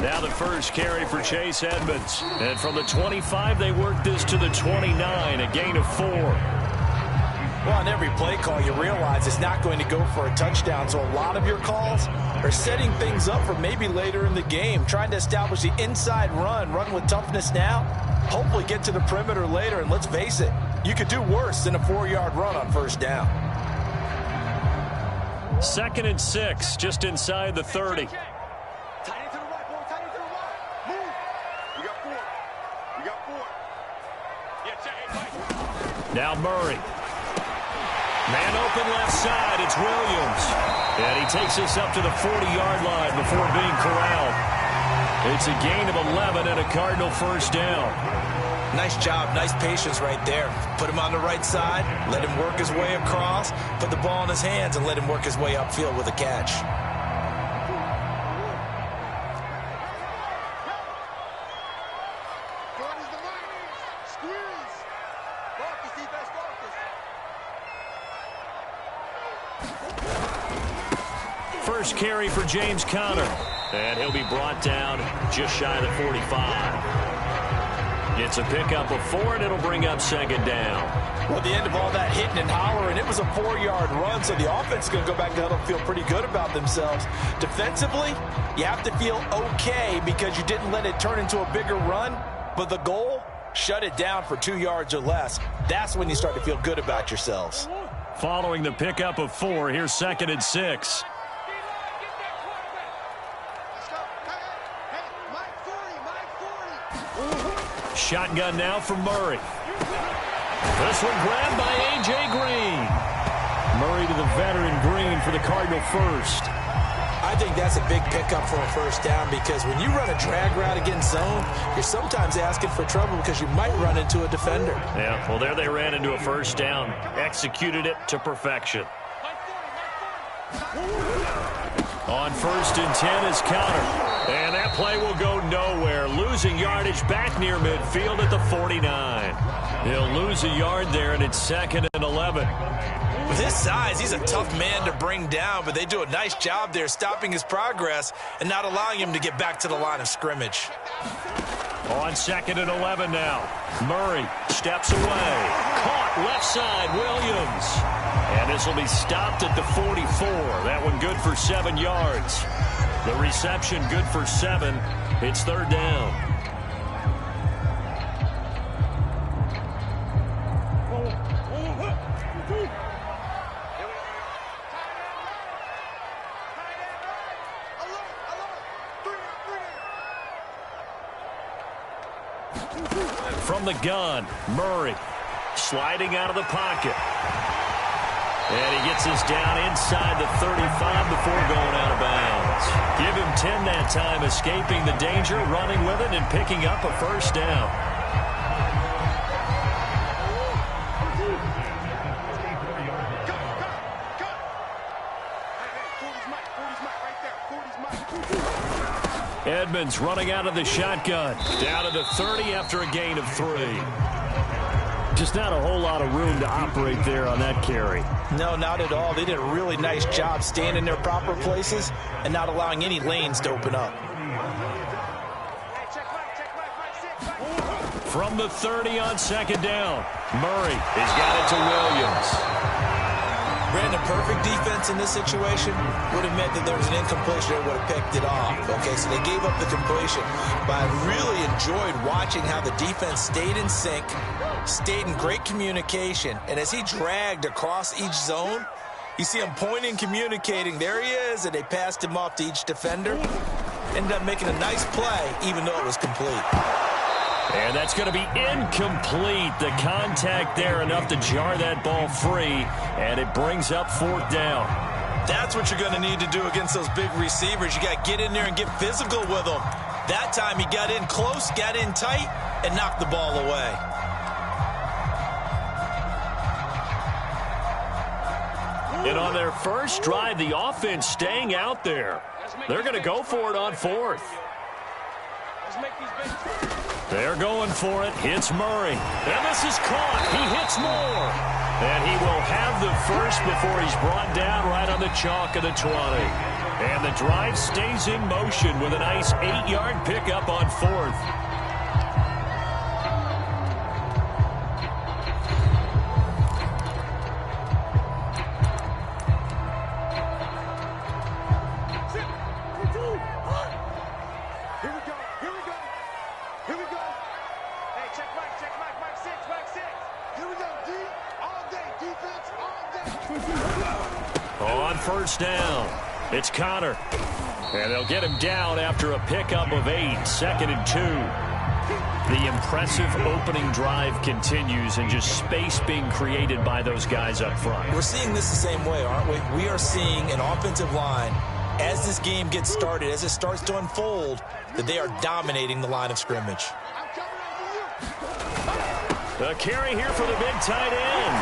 Now the first carry for Chase Edmonds. And from the 25, they work this to the 29, a gain of 4. Well, on every play call, you realize it's not going to go for a touchdown, so a lot of your calls are setting things up for maybe later in the game, trying to establish the inside run with toughness now, hopefully get to the perimeter later, and let's face it, you could do worse than a 4-yard run on first down. 2nd and 6, just inside the 30. Now Murray. Man open left side, it's Williams. And he takes us up to the 40-yard line before being corralled. It's a gain of 11 and a Cardinal first down. Nice job, nice patience right there. Put him on the right side, let him work his way across, put the ball in his hands, and let him work his way upfield with a catch. First carry for James Conner. And he'll be brought down just shy of the 45. It's a pickup of 4, and it'll bring up 2nd down. Well, at the end of all that hitting and hollering, it was a 4-yard run, so the offense is going to go back to huddle and feel pretty good about themselves. Defensively, you have to feel okay because you didn't let it turn into a bigger run, but the goal, shut it down for 2 yards or less. That's when you start to feel good about yourselves. Following the pickup of 4, here's 2nd and 6. Shotgun now for Murray. This one grabbed by A.J. Green. Murray to the veteran Green for the Cardinal first. I think that's a big pickup for a first down because when you run a drag route against zone, you're sometimes asking for trouble because you might run into a defender. Yeah, well, there they ran into a first down. Executed it to perfection. On 1st and 10 is Conner. And that play will go nowhere. Losing yardage back near midfield at the 49. He'll lose a yard there, and it's 2nd and 11. With his size, he's a tough man to bring down, but they do a nice job there stopping his progress and not allowing him to get back to the line of scrimmage. On 2nd and 11 now. Murray steps away. Caught left side, Williams. And this will be stopped at the 44. That one good for 7 yards. The reception good for 7. It's 3rd down. From the gun, Murray sliding out of the pocket. And he gets us down inside the 35 before going out of bounds. Give him 10 that time, escaping the danger, running with it, and picking up a first down. Edmonds running out of the shotgun. Down to the 30 after a gain of 3. Just not a whole lot of room to operate there on that carry. No, not at all. They did a really nice job staying in their proper places and not allowing any lanes to open up. From the 30 on 2nd down, Murray has got it to Williams. Brandon, perfect defense in this situation would have meant that there was an incompletion that would have picked it off. Okay, so they gave up the completion. But I really enjoyed watching how the defense stayed in sync, stayed in great communication, and as he dragged across each zone, you see him pointing, communicating. There he is, and they passed him off to each defender. Ended up making a nice play, even though it was complete. And that's going to be incomplete. The contact there enough to jar that ball free, and it brings up 4th down. That's what you're going to need to do against those big receivers. You got to get in there and get physical with them. That time he got in close, got in tight, and knocked the ball away. And on their first drive, the offense staying out there. They're going to go for it on 4th. They're going for it. Hits Murray. And this is caught. He hits more. And he will have the first before he's brought down right on the chalk of the 20. And the drive stays in motion with a nice 8-yard pickup on 4th. On first down, it's Connor. And they'll get him down after a pickup of 8, 2nd and 2. The impressive opening drive continues and just space being created by those guys up front. We're seeing this the same way, aren't we? We are seeing an offensive line, as this game gets started, as it starts to unfold, that they are dominating the line of scrimmage. The carry here for the big tight end.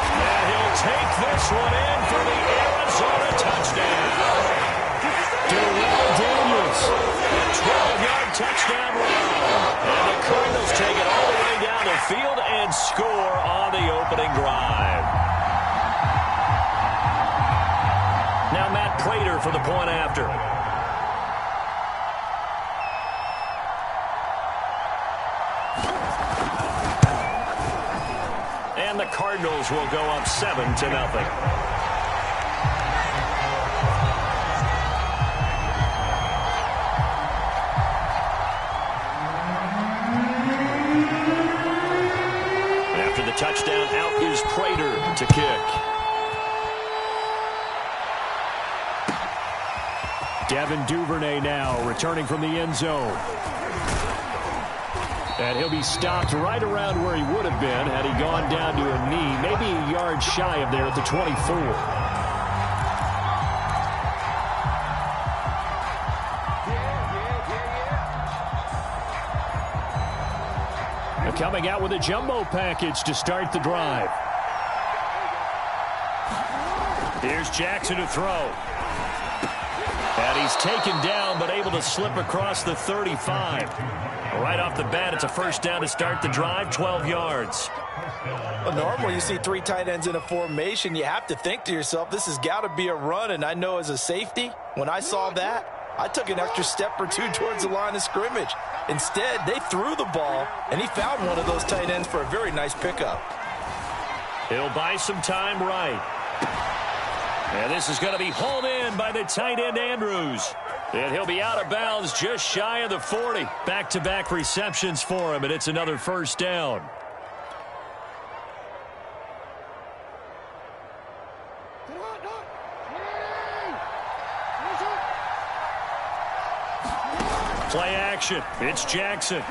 And he'll take this one in for the Arizona touchdown. Darrell Daniels, a 12-yard touchdown run. And the Cardinals take it all the way down the field and score on the opening drive. Now Matt Prater for the point after. And the Cardinals will go up 7-0. Touchdown, out is Prater to kick. Devin Duvernay now returning from the end zone. And he'll be stopped right around where he would have been had he gone down to a knee, maybe a yard shy of there at the 24. Coming out with a jumbo package to start the drive. Here's Jackson to throw. And he's taken down but able to slip across the 35. Right off the bat, it's a first down to start the drive, 12 yards. Well, normally you see 3 tight ends in a formation. You have to think to yourself, this has got to be a run. And I know as a safety, when I saw that, I took an extra step or 2 towards the line of scrimmage. Instead, they threw the ball, and he found one of those tight ends for a very nice pickup. He'll buy some time right. And this is going to be hauled in by the tight end Andrews. And he'll be out of bounds just shy of the 40. Back-to-back receptions for him, and it's another first down. Play action. It's Jackson.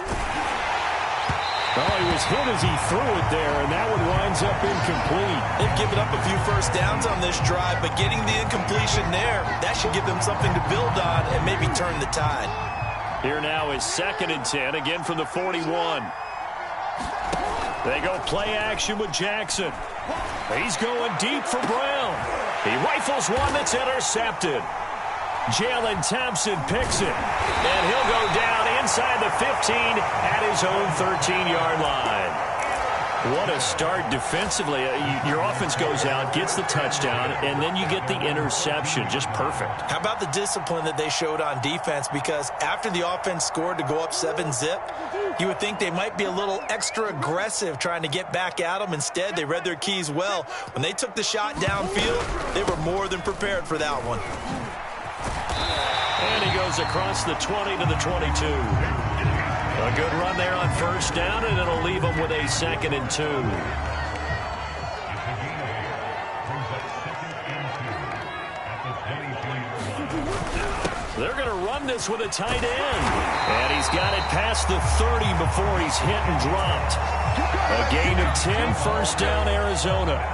Oh, he was hit as he threw it there, and that one winds up incomplete. They've given up a few first downs on this drive, but getting the incompletion there, that should give them something to build on and maybe turn the tide. Here now is 2nd and 10, again from the 41. They go play action with Jackson. He's going deep for Brown. He rifles one that's intercepted. Jalen Thompson picks it, and he'll go down inside the 15 at his own 13-yard line. What a start defensively. Your offense goes out, gets the touchdown, and then you get the interception. Just perfect. How about the discipline that they showed on defense? Because after the offense scored to go up 7-zip, you would think they might be a little extra aggressive trying to get back at them. Instead, they read their keys well. When they took the shot downfield, they were more than prepared for that one. And he goes across the 20 to the 22. A good run there on first down, and it'll leave him with a 2nd and 2. They're going to run this with a tight end. And he's got it past the 30 before he's hit and dropped. A gain of 10, first down, Arizona.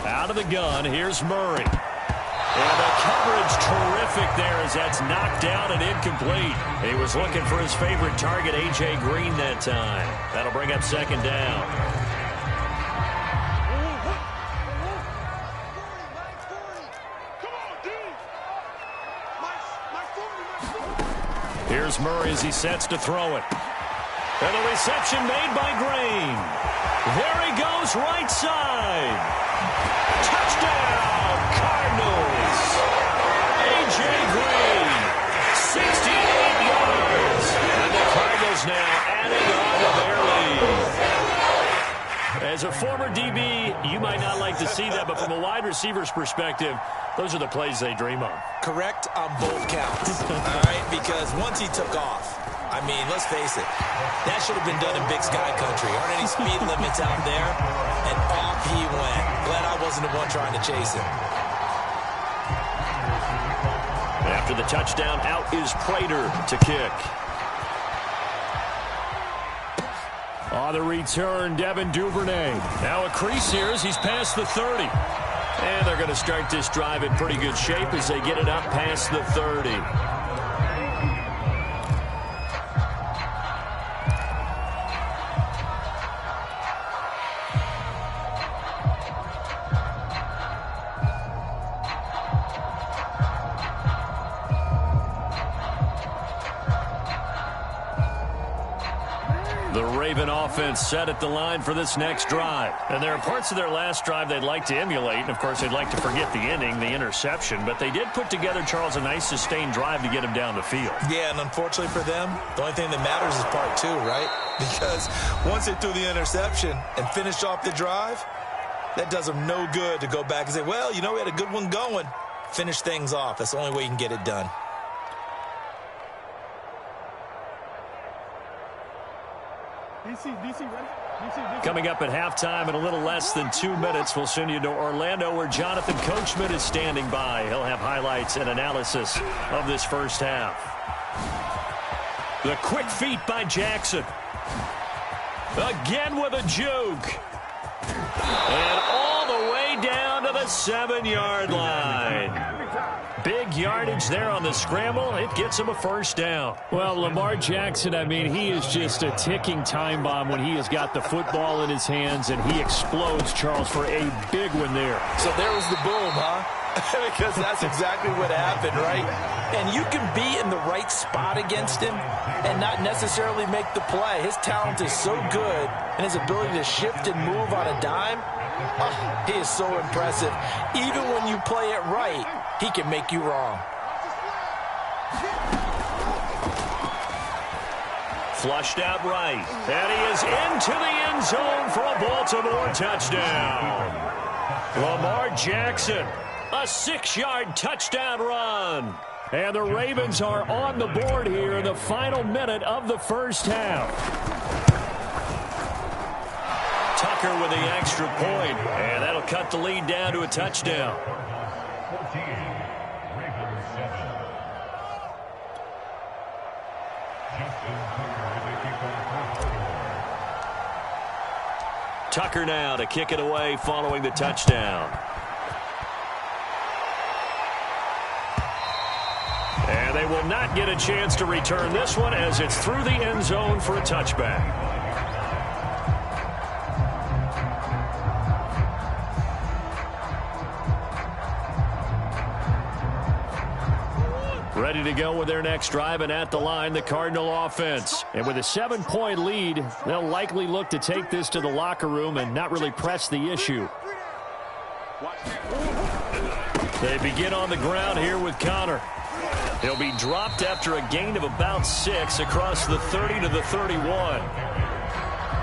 Out of the gun, here's Murray. And the coverage terrific there as that's knocked down and incomplete. He was looking for his favorite target, A.J. Green, that time. That'll bring up 2nd down. Here's Murray as he sets to throw it. And the reception made by Green. There he goes, right side. Touchdown, Cardinals. A.J. Green, 68 yards. And the Cardinals now adding on to their lead. As a former DB, you might not like to see that, but from a wide receiver's perspective, those are the plays they dream of. Correct on both counts, all right? Because once he took off, I mean, let's face it, that should have been done in Big Sky Country. Aren't any speed limits out there? And off he went. Glad I wasn't the one trying to chase him. After the touchdown, out is Prater to kick. On the return, Devin Duvernay. Now a crease here as he's past the 30. And they're going to start this drive in pretty good shape as they get it up past the 30. The Raven offense set at the line for this next drive. And there are parts of their last drive they'd like to emulate. And, of course, they'd like to forget the ending, the interception. But they did put together, Charles, a nice sustained drive to get him down the field. Yeah, and unfortunately for them, the only thing that matters is part two, right? Because once they threw the interception and finished off the drive, that does them no good to go back and say, well, you know, we had a good one going. Finish things off. That's the only way you can get it done. Coming up at halftime in a little less than 2 minutes, we'll send you to Orlando where Jonathan Coachman is standing by. He'll have highlights and analysis of this first half. The quick feet by Jackson. Again with a juke. And all the way down to the 7-yard line. Big yardage there on the scramble. It gets him a first down. Well, Lamar Jackson, I mean, he is just a ticking time bomb when he has got the football in his hands, and he explodes, Charles, for a big one there. So there was the boom, huh? Because that's exactly what happened, right? And you can be in the right spot against him and not necessarily make the play. His talent is so good, and his ability to shift and move on a dime, he is so impressive. Even when you play it right, he can make you wrong. Flushed out right. And he is into the end zone for a Baltimore touchdown. Lamar Jackson, a 6-yard touchdown run. And the Ravens are on the board here in the final minute of the first half. Tucker with the extra point, and that'll cut the lead down to a touchdown. Tucker now to kick it away following the touchdown. And they will not get a chance to return this one as it's through the end zone for a touchback. Ready to go with their next drive, and at the line, the Cardinal offense. And with a 7-point lead, they'll likely look to take this to the locker room and not really press the issue. They begin on the ground here with Connor. He'll be dropped after a gain of about 6 across the 30 to the 31.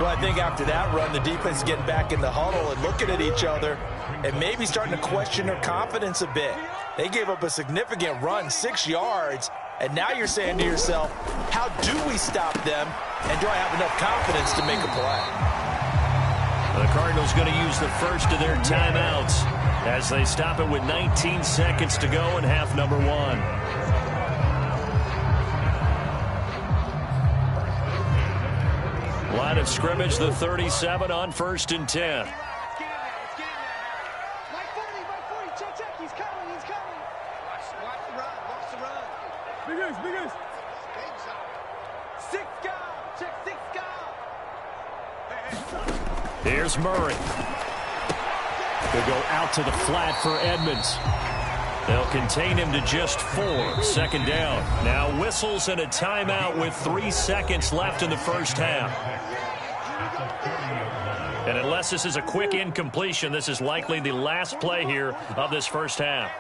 Well, I think after that run, the defense is getting back in the huddle and looking at each other and maybe starting to question their confidence a bit. They gave up a significant run, 6 yards, and now you're saying to yourself, how do we stop them, and do I have enough confidence to make a play? The Cardinals going to use the first of their timeouts as they stop it with 19 seconds to go in half number 1. Line of scrimmage, the 37 on 1st and 10. Here's Murray. He'll go out to the flat for Edmonds. They'll contain him to just 4. Second down. Now whistles and a timeout with 3 seconds left in the first half. And unless this is a quick incompletion, this is likely the last play here of this first half.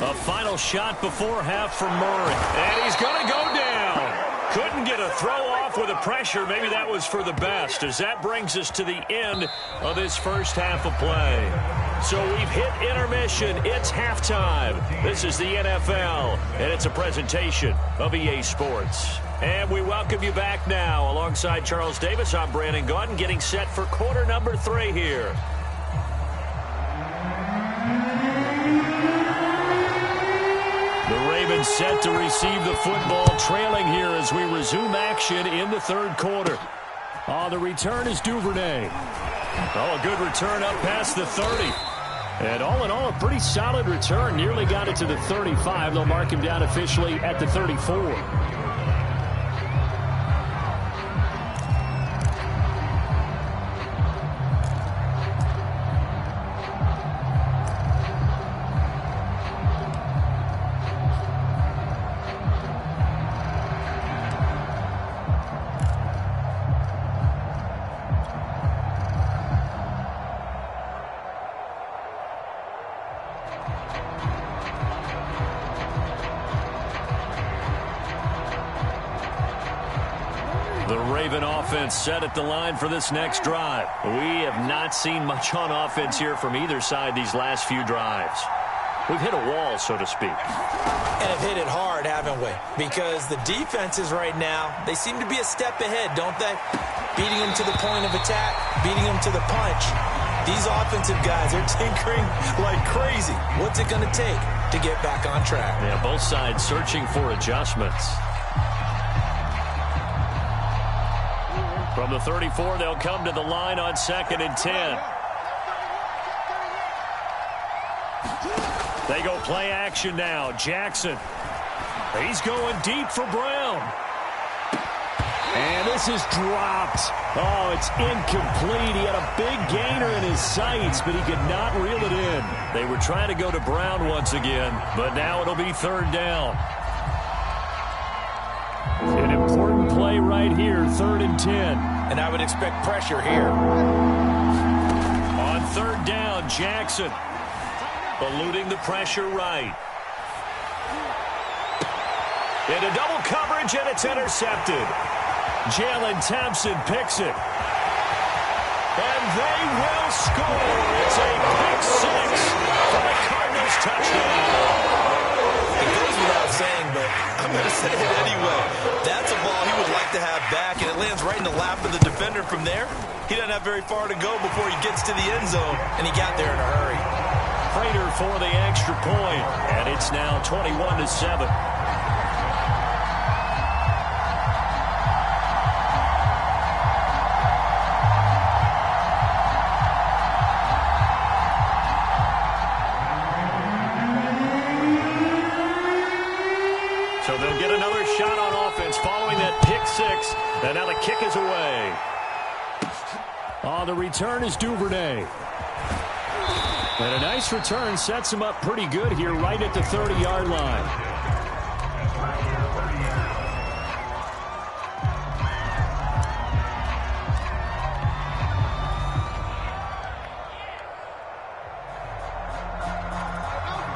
A final shot before half from Murray. And he's going to go down. Couldn't get a throw off with the pressure. Maybe that was for the best, as that brings us to the end of this first half of play. So we've hit intermission. It's halftime. This is the NFL, and it's a presentation of EA Sports. And we welcome you back now. Alongside Charles Davis, I'm Brandon Gaudin, getting set for quarter number 3 here. The Ravens set to receive the football, trailing here as we resume action in the third quarter. The return is Duvernay. A good return up past the 30. And all in all, a pretty solid return. Nearly got it to the 35. They'll mark him down officially at the 34. Set at the line for this next drive. We have not seen much on offense here from either side these last few drives. We've hit a wall, so to speak. And have hit it hard, haven't we? Because the defenses right now, they seem to be a step ahead, don't they? Beating them to the point of attack, beating them to the punch. These offensive guys are tinkering like crazy. What's it going to take to get back on track? Yeah, both sides searching for adjustments. From the 34, they'll come to the line on 2nd and 10. They go play action now. Jackson. He's going deep for Brown. And this is dropped. Oh, it's incomplete. He had a big gainer in his sights, but he could not reel it in. They were trying to go to Brown once again, but now it'll be 3rd down. An important play right here, 3rd and 10. And I would expect pressure here. On 3rd down, Jackson eluding the pressure right. Into double coverage, and it's intercepted. Jalen Thompson picks it. And they will score. It's a pick 6 for the Cardinals touchdown. It goes without saying, but I'm going to say it anyway. That's a ball he would like to have back, and it lands right in the lap of the defender from there. He doesn't have very far to go before he gets to the end zone, and he got there in a hurry. Prater for the extra point, and it's now 21-7. So they'll get another shot on offense following that pick 6. And now the kick is away. The return is Duvernay. And a nice return sets him up pretty good here right at the 30-yard line.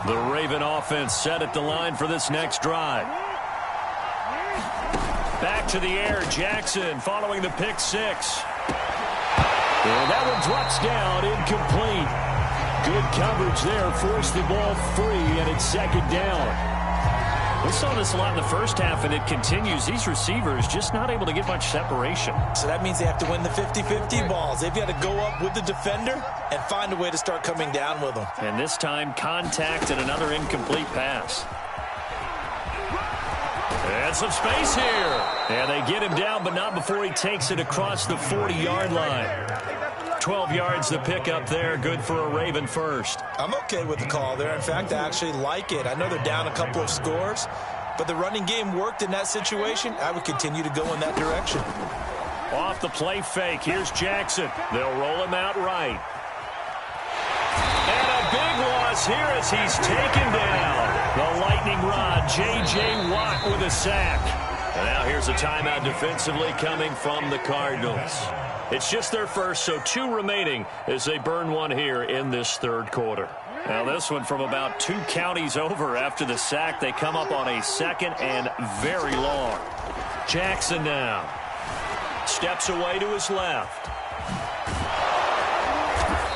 The Raven offense set at the line for this next drive. Back to the air, Jackson following the pick 6. And that one drops down, incomplete. Good coverage there, forced the ball free, and it's 2nd down. We saw this a lot in the first half, and it continues. These receivers just not able to get much separation. So that means they have to win the 50-50 balls. They've got to go up with the defender and find a way to start coming down with them. And this time, contact and another incomplete pass. And some space here. And they get him down, but not before he takes it across the 40-yard line. 12 yards the pick up there. Good for a Raven first. I'm okay with the call there. In fact, I actually like it. I know they're down a couple of scores, but the running game worked in that situation. I would continue to go in that direction. Off the play fake. Here's Jackson. They'll roll him out right. And a big loss this here as he's taken down. The lightning rod, J.J. Watt with a sack. And now here's a timeout defensively coming from the Cardinals. It's just their first, so 2 remaining as they burn one here in this third quarter. Now this one from about 2 counties over after the sack. They come up on a 2nd and very long. Jackson now steps away to his left.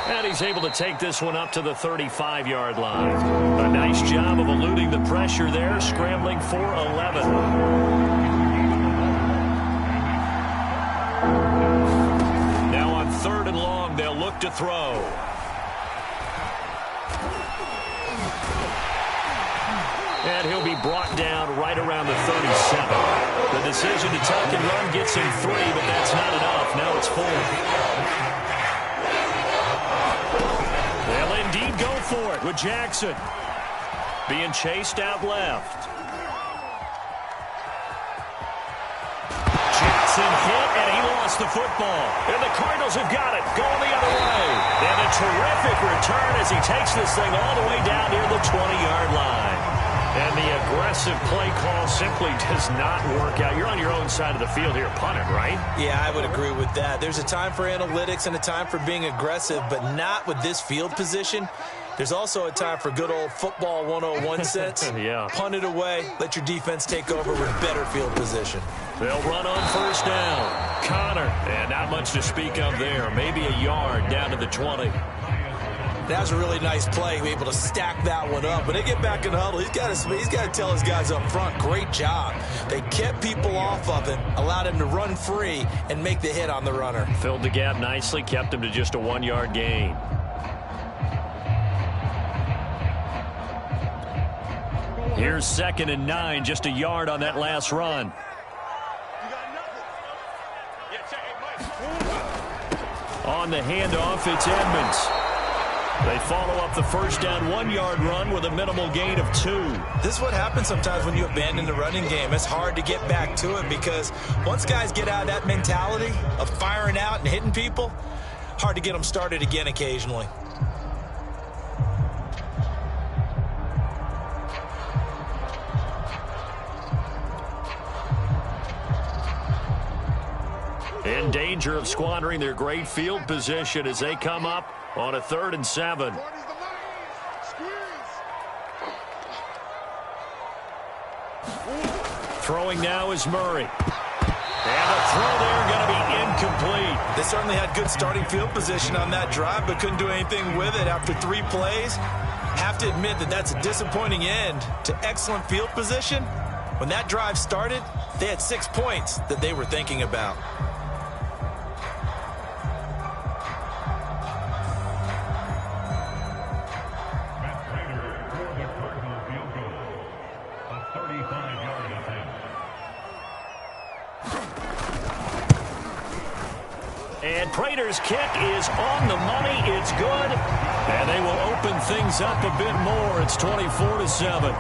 And he's able to take this one up to the 35-yard line. A nice job of eluding the pressure there, scrambling for 11. Now on 3rd and long, they'll look to throw. And he'll be brought down right around the 37. The decision to tuck and run gets him 3, but that's not enough. Now it's 4. They'll indeed go for it with Jackson. Being chased out left. Jackson hit, and he lost the football. And the Cardinals have got it, going the other way. And a terrific return as he takes this thing all the way down near the 20-yard line. And the aggressive play call simply does not work out. You're on your own side of the field here, punting, right? Yeah, I would agree with that. There's a time for analytics and a time for being aggressive, but not with this field position. There's also a time for good old football 101 sense. Yeah. Punt it away, let your defense take over with better field position. They'll run on 1st down. Connor, and not much to speak of there. Maybe a yard down to the 20. That was a really nice play, be able to stack that one up. When they get back in the huddle, he's got to tell his guys up front, great job. They kept people off of him, allowed him to run free, and make the hit on the runner. Filled the gap nicely, kept him to just a 1-yard gain. Here's 2nd and 9, just a yard on that last run. On the handoff, it's Edmonds. They follow up the 1st down 1-yard run with a minimal gain of 2. This is what happens sometimes when you abandon the running game. It's hard to get back to it because once guys get out of that mentality of firing out and hitting people, hard to get them started again occasionally. In danger of squandering their great field position as they come up on a 3rd and 7. Throwing now is Murray. And the throw there going to be incomplete. They certainly had good starting field position on that drive, but couldn't do anything with it after 3 plays. Have to admit that that's a disappointing end to excellent field position. When that drive started, they had 6 points that they were thinking about. And Prater's kick is on the money. It's good. And they will open things up a bit more. It's 24-7.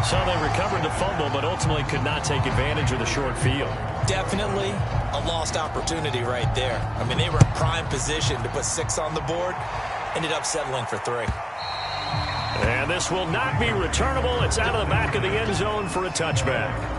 So they recovered the fumble, but ultimately could not take advantage of the short field. Definitely a lost opportunity right there. I mean, they were in prime position to put 6 on the board. Ended up settling for 3. And this will not be returnable. It's out of the back of the end zone for a touchback.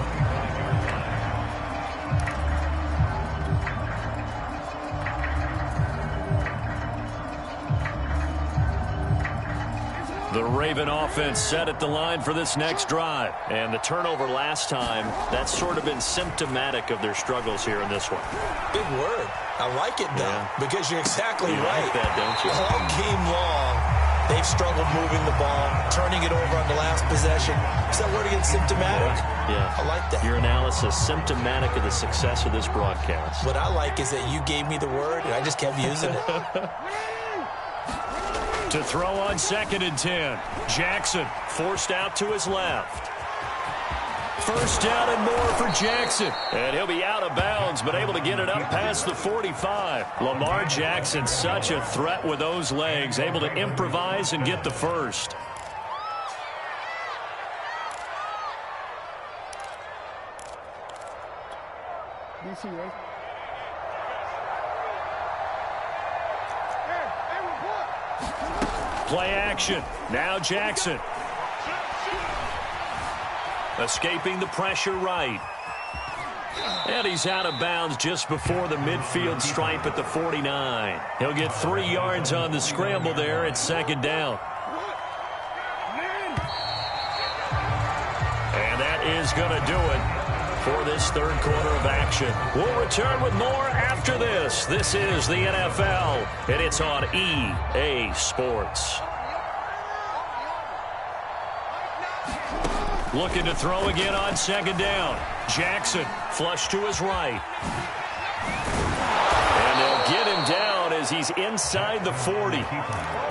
The Raven offense set at the line for this next drive. And the turnover last time, that's sort of been symptomatic of their struggles here in this one. Big word. I like it, though, because you're exactly right. Like that, don't you? All game long, they've struggled moving the ball, turning it over on the last possession. Is that word again, symptomatic? Yeah. I like that. Your analysis, symptomatic of the success of this broadcast. What I like is that you gave me the word, and I just kept using it. To throw on 2nd and 10. Jackson forced out to his left. 1st down and more for Jackson. And he'll be out of bounds, but able to get it up past the 45. Lamar Jackson, such a threat with those legs, able to improvise and get the first. DC, right? Play action. Now Jackson. Escaping the pressure right. And he's out of bounds just before the midfield stripe at the 49. He'll get 3 yards on the scramble there at second down. And that is going to do it for this third quarter of action. We'll return with more after this. This is the NFL, and it's on EA Sports. Looking to throw again on second down. Jackson, flush to his right. And they'll get him down as he's inside the 40.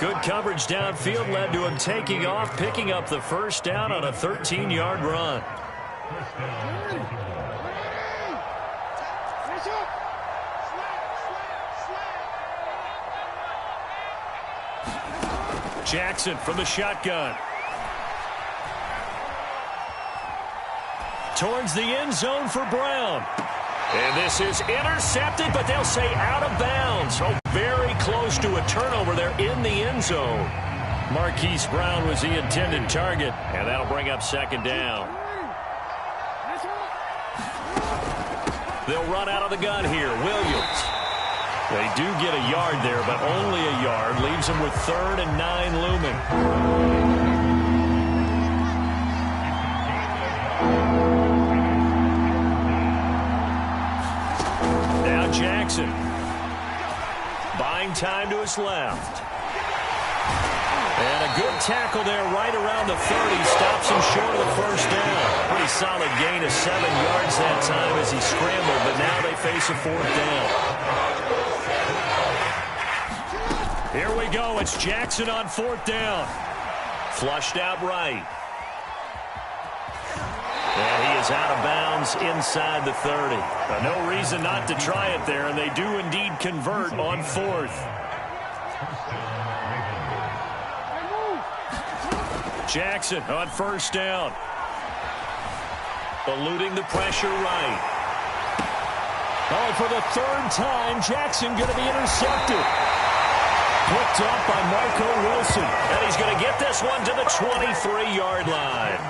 Good coverage downfield led to him taking off, picking up the first down on a 13-yard run. Jackson from the shotgun. Towards the end zone for Brown. And this is intercepted, but they'll say out of bounds. Oh, very close to a turnover there in the end zone. Marquise Brown was the intended target, and that'll bring up second down. They'll run out of the gun here. Williams. They do get a yard there, but only a yard. Leaves them with 3rd and 9 looming. Jackson. Buying time to his left. And a good tackle there right around the 30. Stops him short of the first down. Pretty solid gain of 7 yards that time as he scrambled, but now they face a 4th down. Here we go. It's Jackson on 4th down. Flushed out right. And he is out of bounds inside the 30. No reason not to try it there, and they do indeed convert on 4th. Jackson on first down. Eluding the pressure right. Oh, for the 3rd time, Jackson going to be intercepted. Picked up by Marco Wilson. And he's going to get this one to the 23-yard line.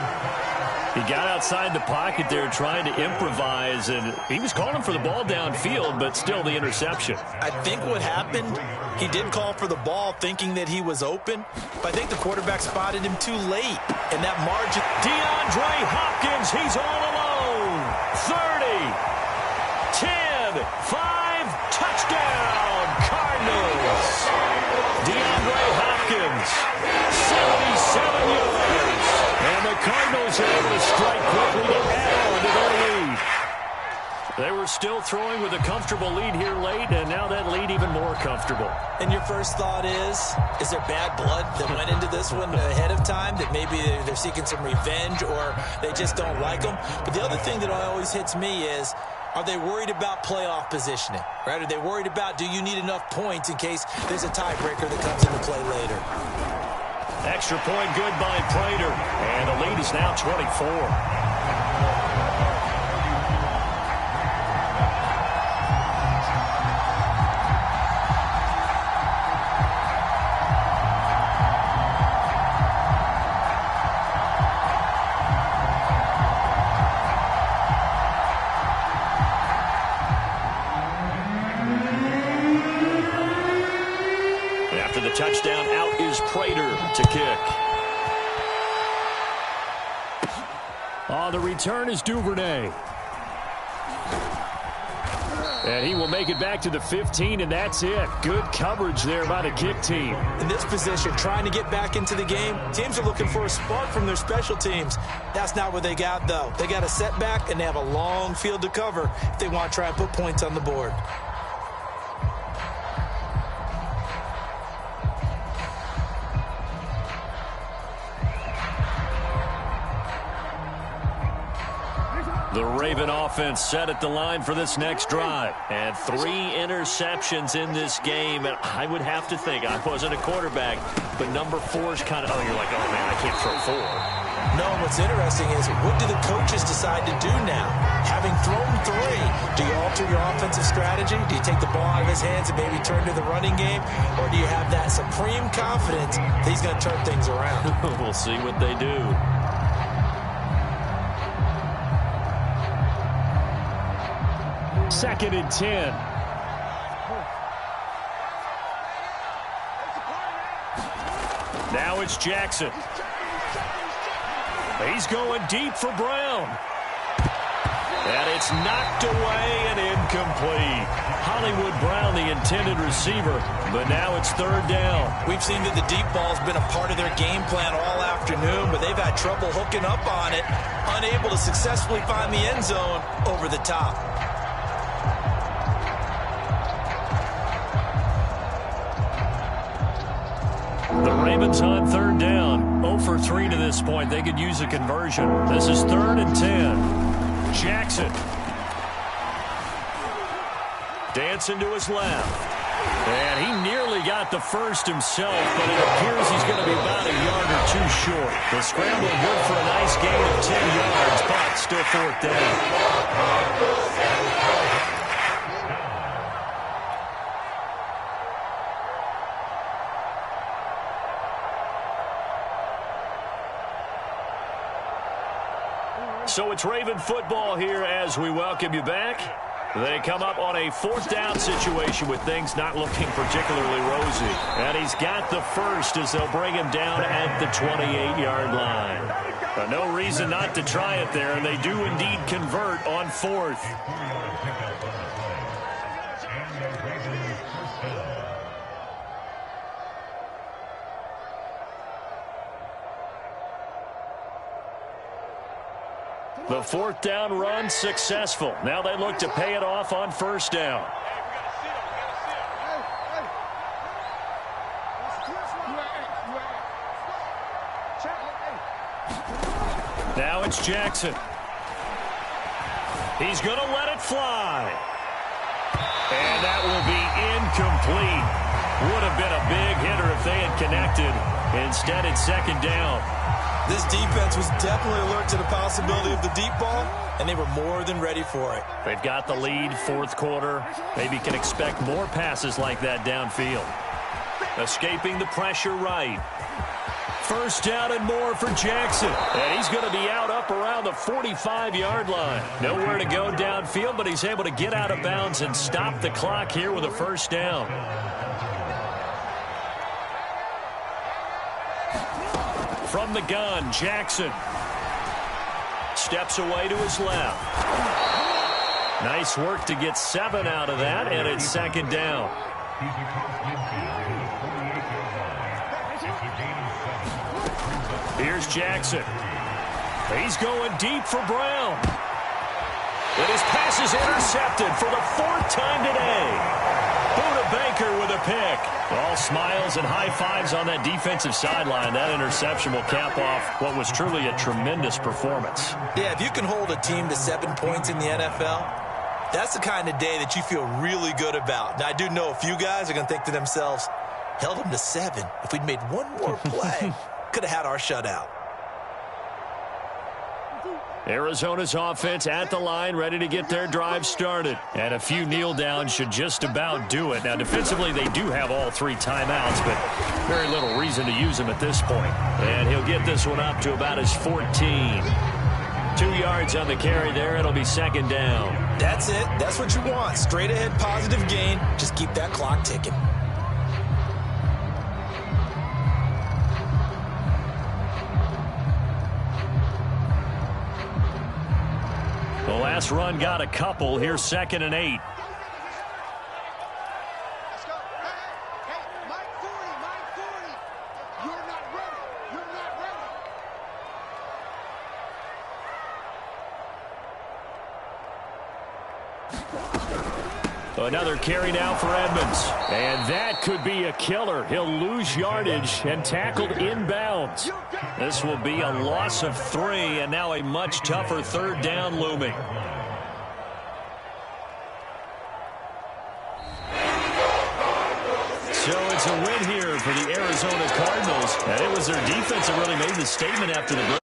He got outside the pocket there trying to improvise, and he was calling for the ball downfield, but still the interception. I think what happened, he did call for the ball thinking that he was open, but I think the quarterback spotted him too late, and that margin. DeAndre Hopkins, he's all alone. 30, 10, 5, touchdown, Cardinals. DeAndre Hopkins, 77 yards. And the Cardinals are able to strike quickly to add on to their lead. They were still throwing with a comfortable lead here late, and now that lead even more comfortable. And your first thought is there bad blood that went into this one ahead of time, that maybe they're seeking some revenge or they just don't like them? But the other thing that always hits me is, are they worried about playoff positioning? Right? Are they worried about, do you need enough points in case there's a tiebreaker that comes into play later? Extra point good by Prater. And the lead is now 24. After the touchdown, out is Prater to kick. On the return is Duvernay. And he will make it back to the 15, and that's it. Good coverage there by the kick team. In this position, trying to get back into the game, teams are looking for a spark from their special teams. That's not what they got, though. They got a setback, and they have a long field to cover if they want to try and put points on the board. The Raven offense set at the line for this next drive. And 3 interceptions in this game. And I would have to think, I wasn't a quarterback, but number 4 is kind of, oh, you're like, oh, man, I can't throw 4. No, what's interesting is, what do the coaches decide to do now? Having thrown 3, Do you alter your offensive strategy? Do you take the ball out of his hands and maybe turn to the running game? Or do you have that supreme confidence that he's going to turn things around? We'll see what they do. Second and 10. Now it's Jackson. He's going deep for Brown. And it's knocked away and incomplete. Hollywood Brown, the intended receiver, but now it's third down. We've seen that the deep ball's been a part of their game plan all afternoon, but they've had trouble hooking up on it, unable to successfully find the end zone over the top. The Ravens on third down. 0 for 3 to this point. They could use a conversion. This is third and 10. Jackson. Dancing to his left. And he nearly got the first himself, but it appears he's going to be about a yard or two short. The scramble good for a nice gain of 10 yards, but still fourth down. So it's Raven football here as we welcome you back. They come up on a fourth down situation with things not looking particularly rosy. And he's got the first as they'll bring him down at the 28-yard line. No reason not to try it there, and they do indeed convert on fourth. The fourth down run successful. Now they look to pay it off on first down. Now it's Jackson. He's going to let it fly. And that will be incomplete. Would have been a big hitter if they had connected. Instead, it's second down. This defense was definitely alert to the possibility of the deep ball, and they were more than ready for it. They've got the lead, fourth quarter. Maybe can expect more passes like that downfield. Escaping the pressure right. First down and more for Jackson. And he's going to be out up around the 45-yard line. Nowhere to go downfield, but he's able to get out of bounds and stop the clock here with a first down. From the gun, Jackson steps away to his left. Nice work to get 7 out of that, and it's second down. Here's Jackson. He's going deep for Brown. And his pass is intercepted for the 4th time today. Buda Baker with a pick. All smiles and high fives on that defensive sideline. That interception will cap off what was truly a tremendous performance. Yeah, if you can hold a team to 7 points in the NFL, that's the kind of day that you feel really good about. Now, I do know a few guys are going to think to themselves, held them to 7. If we'd made one more play, could have had our shutout. Arizona's offense at the line, ready to get their drive started. And a few kneel downs should just about do it. Now, defensively, they do have all 3 timeouts, but very little reason to use them at this point. And he'll get this one up to about his 14. 2 yards on the carry there. It'll be second down. That's it. That's what you want. Straight ahead, positive gain. Just keep that clock ticking. The last run got a couple. Here's second and 8. Let's go. Hey, Mike 40. You're not ready. Another carry now for Edmonds. And that could be a killer. He'll lose yardage and tackled inbounds. This will be a loss of 3, and now a much tougher third down looming. So it's a win here for the Arizona Cardinals. And it was their defense that really made the statement after the break.